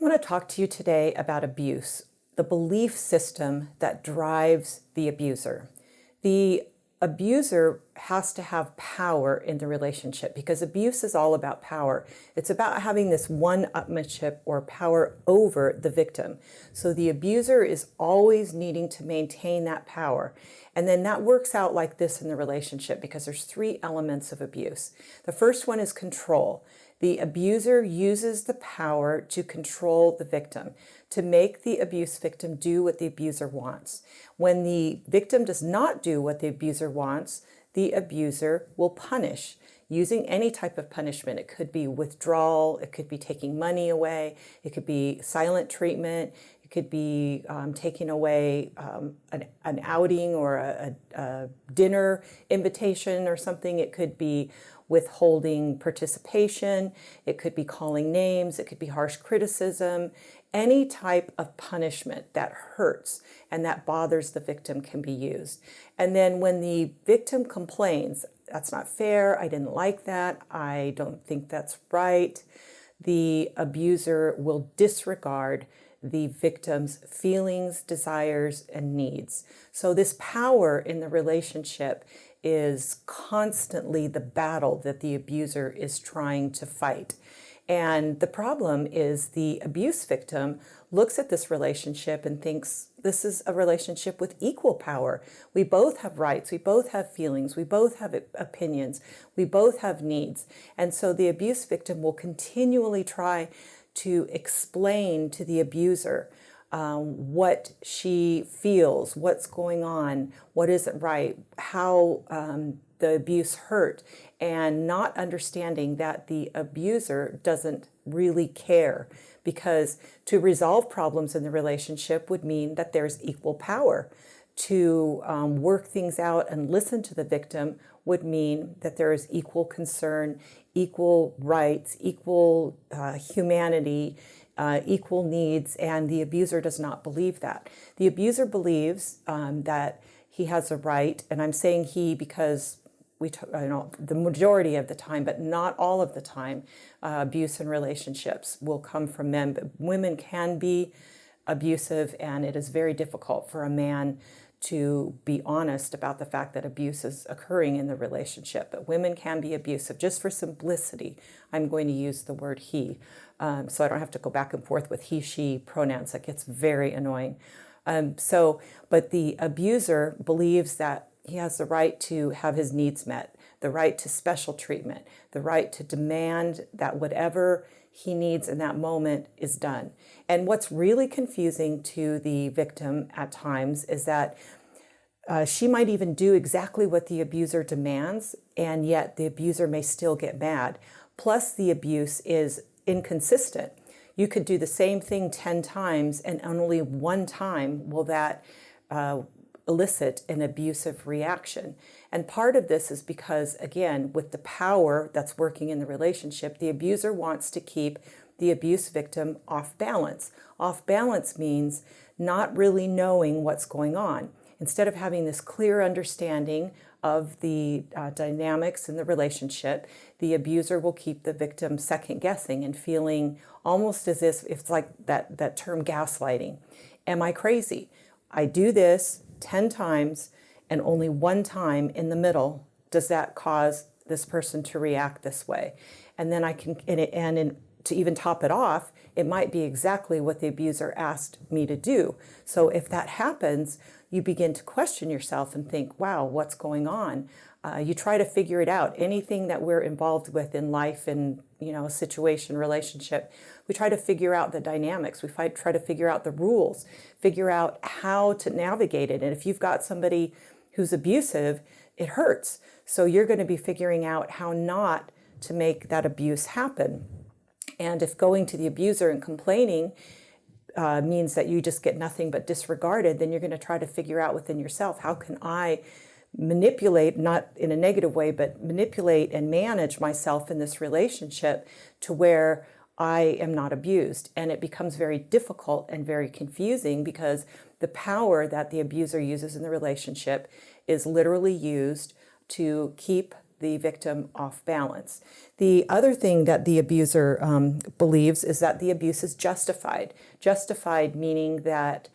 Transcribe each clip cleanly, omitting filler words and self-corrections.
I want to talk to you today about abuse, the belief system that drives the abuser. The abuser has to have power in the relationship because abuse is all about power. It's about having this one-upmanship or power over the victim. So the abuser is always needing to maintain that power. And then that works out like this in the relationship because there's three elements of abuse. The first one is control. The abuser uses the power to control the victim, to make the abuse victim do what the abuser wants. When the victim does not do what the abuser wants, the abuser will punish using any type of punishment. It could be withdrawal, it could be taking money away, it could be silent treatment, it could be taking away an outing or a dinner invitation or something. It could be withholding participation, it could be calling names, it could be harsh criticism. Any type of punishment that hurts and that bothers the victim can be used. And then when the victim complains, that's not fair, I didn't like that, I don't think that's right, the abuser will disregard the victim's feelings, desires, and needs. So this power in the relationship is constantly the battle that the abuser is trying to fight. And the problem is the abuse victim looks at this relationship and thinks this is a relationship with equal power. We both have rights, we both have feelings, we both have opinions, we both have needs. And so the abuse victim will continually try to explain to the abuser what she feels, what's going on, what isn't right, how the abuse hurt, and not understanding that the abuser doesn't really care, because to resolve problems in the relationship would mean that there's equal power. To work things out and listen to the victim would mean that there is equal concern, equal rights, equal humanity, equal needs, and the abuser does not believe that. The abuser believes that he has a right, and I'm saying he because the majority of the time, but not all of the time, abuse in relationships will come from men. But women can be abusive, and it is very difficult for a man to be honest about the fact that abuse is occurring in the relationship. But women can be abusive. Just for simplicity, I'm going to use the word he, so I don't have to go back and forth with he, she pronouns. That gets very annoying. But the abuser believes that he has the right to have his needs met, the right to special treatment, the right to demand that whatever he needs in that moment is done. And what's really confusing to the victim at times is that she might even do exactly what the abuser demands, and yet the abuser may still get mad. Plus, the abuse is inconsistent. You could do the same thing 10 times, and only one time will that elicit an abusive reaction. And part of this is because, again, with the power that's working in the relationship, the abuser wants to keep the abuse victim off balance. Off balance means not really knowing what's going on. Instead of having this clear understanding of the dynamics in the relationship, the abuser will keep the victim second guessing and feeling almost as if it's like that term gaslighting. Am I crazy? I do this 10 times and only one time in the middle does that cause this person to react this way. And then to even top it off, it might be exactly what the abuser asked me to do. So if that happens, you begin to question yourself and think, wow, what's going on? You try to figure it out. Anything that we're involved with in life and a situation, relationship, we try to figure out the dynamics. We try to figure out the rules, figure out how to navigate it. And if you've got somebody who's abusive, it hurts. So you're going to be figuring out how not to make that abuse happen. And if going to the abuser and complaining means that you just get nothing but disregarded, then you're going to try to figure out within yourself, how can I manipulate, not in a negative way, but manipulate and manage myself in this relationship to where I am not abused. And it becomes very difficult and very confusing because the power that the abuser uses in the relationship is literally used to keep the victim off balance. The other thing that the abuser believes is that the abuse is justified. Justified meaning that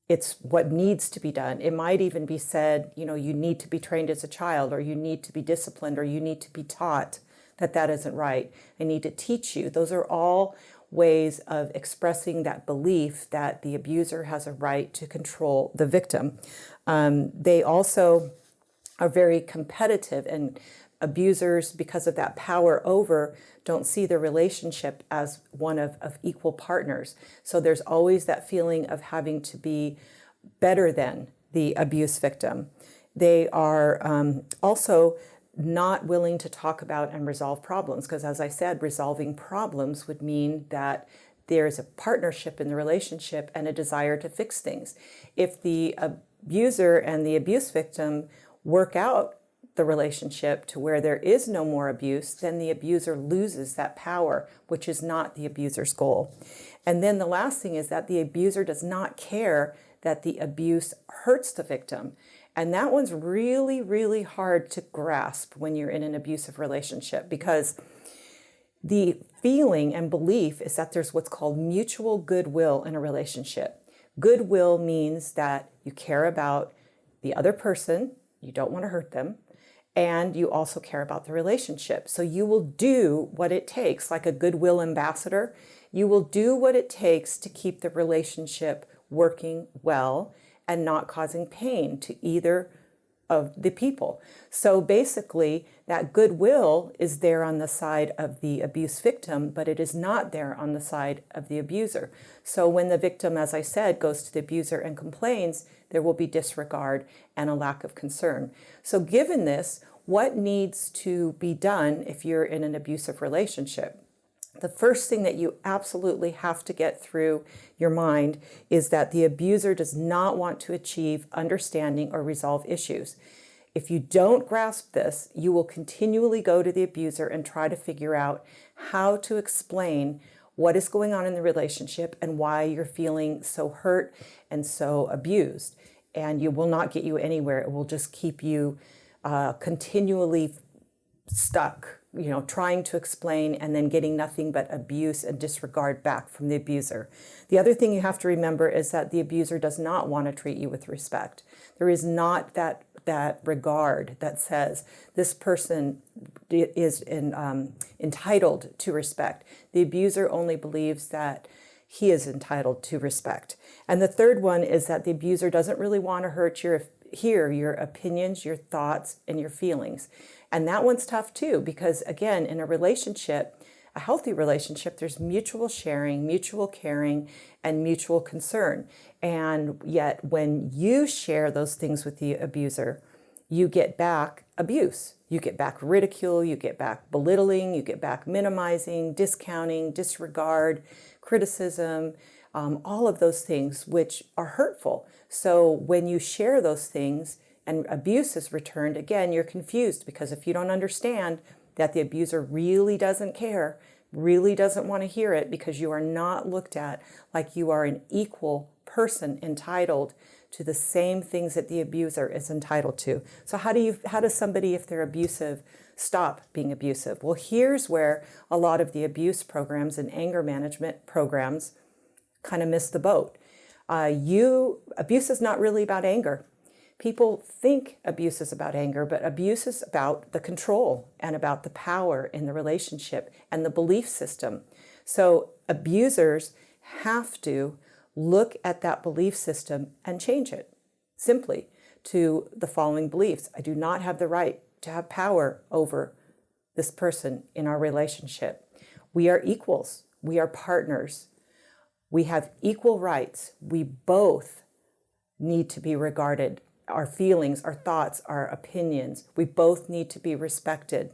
it's what needs to be done. It might even be said, you need to be trained as a child, or you need to be disciplined, or you need to be taught that that isn't right. I need to teach you. Those are all ways of expressing that belief that the abuser has a right to control the victim. They also are very competitive, and abusers, because of that power over, don't see the relationship as one of equal partners. So there's always that feeling of having to be better than the abuse victim. They are also not willing to talk about and resolve problems, because as I said, resolving problems would mean that there's a partnership in the relationship and a desire to fix things. If the abuser and the abuse victim work out the relationship to where there is no more abuse, then the abuser loses that power, which is not the abuser's goal. And then the last thing is that the abuser does not care that the abuse hurts the victim. And that one's really, really hard to grasp when you're in an abusive relationship, because the feeling and belief is that there's what's called mutual goodwill in a relationship. Goodwill means that you care about the other person, you don't want to hurt them, and you also care about the relationship. So you will do what it takes, like a goodwill ambassador. You will do what it takes to keep the relationship working well and not causing pain to either of the people. So basically, that goodwill is there on the side of the abuse victim, but it is not there on the side of the abuser. So when the victim, as I said, goes to the abuser and complains, there will be disregard and a lack of concern. So given this, what needs to be done if you're in an abusive relationship? The first thing that you absolutely have to get through your mind is that the abuser does not want to achieve understanding or resolve issues. If you don't grasp this, you will continually go to the abuser and try to figure out how to explain what is going on in the relationship and why you're feeling so hurt and so abused. And it will not get you anywhere. It will just keep you continually stuck, trying to explain and then getting nothing but abuse and disregard back from the abuser. The other thing you have to remember is that the abuser does not want to treat you with respect. There is not that regard that says this person is entitled to respect. The abuser only believes that he is entitled to respect. And the third one is that the abuser doesn't really want to hear your opinions, your thoughts, and your feelings. And that one's tough too, because again, in a relationship, a healthy relationship, there's mutual sharing, mutual caring, and mutual concern. And yet when you share those things with the abuser, you get back abuse. You get back ridicule, you get back belittling, you get back minimizing, discounting, disregard, criticism, all of those things which are hurtful. So when you share those things and abuse is returned, again, you're confused, because if you don't understand that the abuser really doesn't care, really doesn't want to hear it, because you are not looked at like you are an equal person entitled to the same things that the abuser is entitled to. So how does somebody, if they're abusive, stop being abusive? Well, here's where a lot of the abuse programs and anger management programs kind of miss the boat. Abuse is not really about anger. People think abuse is about anger, but abuse is about the control and about the power in the relationship and the belief system. So abusers have to look at that belief system and change it simply to the following beliefs. I do not have the right to have power over this person in our relationship. We are equals. We are partners. We have equal rights. We both need to be regarded. Our feelings, our thoughts, our opinions, we both need to be respected.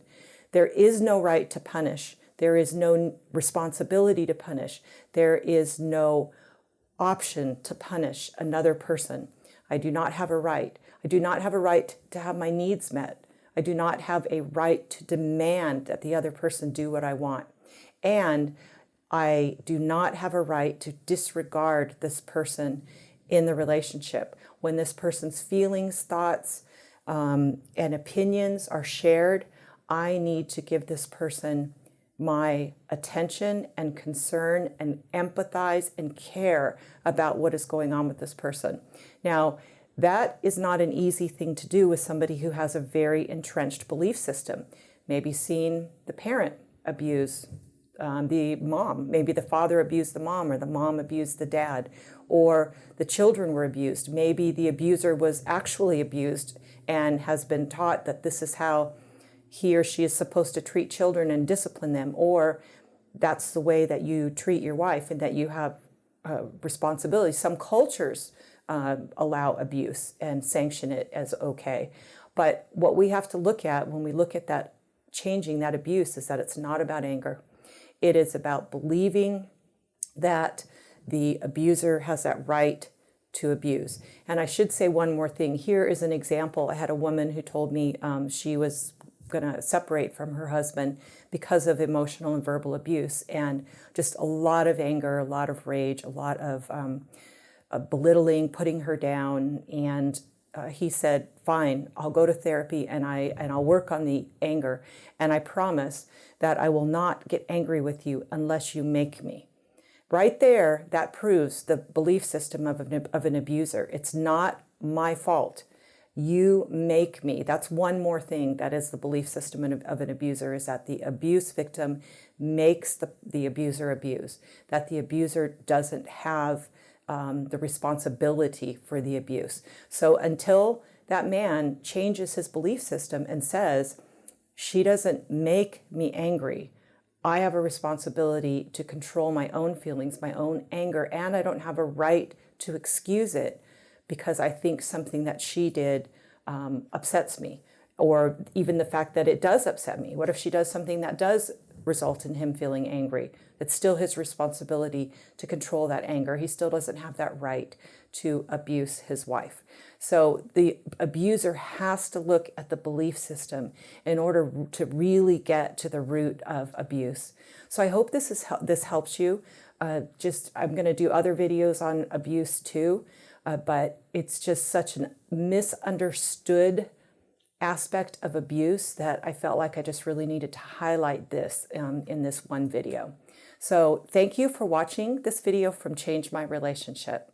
There is no right to punish. There is no responsibility to punish. There is no option to punish another person. I do not have a right. I do not have a right to have my needs met. I do not have a right to demand that the other person do what I want. And I do not have a right to disregard this person in the relationship. When this person's feelings, thoughts, and opinions are shared, I need to give this person my attention and concern and empathize and care about what is going on with this person. Now, that is not an easy thing to do with somebody who has a very entrenched belief system. Maybe seeing the parent abuse the mom, maybe the father abused the mom or the mom abused the dad, or the children were abused. Maybe the abuser was actually abused and has been taught that this is how he or she is supposed to treat children and discipline them, or that's the way that you treat your wife and that you have responsibility. Some cultures allow abuse and sanction it as okay. But what we have to look at when we look at that, changing that abuse, is that it's not about anger. It is about believing that the abuser has that right to abuse. And I should say one more thing. Here is an example. I had a woman who told me she was going to separate from her husband because of emotional and verbal abuse, and just a lot of anger, a lot of rage, a lot of belittling, putting her down. And he said, fine, I'll go to therapy and I'll work on the anger. And I promise that I will not get angry with you unless you make me. Right there, that proves the belief system of an abuser. It's not my fault. You make me. That's one more thing that is the belief system of an abuser, is that the abuse victim makes the abuser abuse, that the abuser doesn't have the responsibility for the abuse. So until that man changes his belief system and says, she doesn't make me angry, I have a responsibility to control my own feelings, my own anger, and I don't have a right to excuse it because I think something that she did upsets me, or even the fact that it does upset me. What if she does something that does result in him feeling angry? It's still his responsibility to control that anger. He still doesn't have that right to abuse his wife. So the abuser has to look at the belief system in order to really get to the root of abuse. So I hope this helps you. I'm going to do other videos on abuse too, but it's just such a misunderstood aspect of abuse that I felt like I just really needed to highlight this in this one video. So thank you for watching this video from Change My Relationship.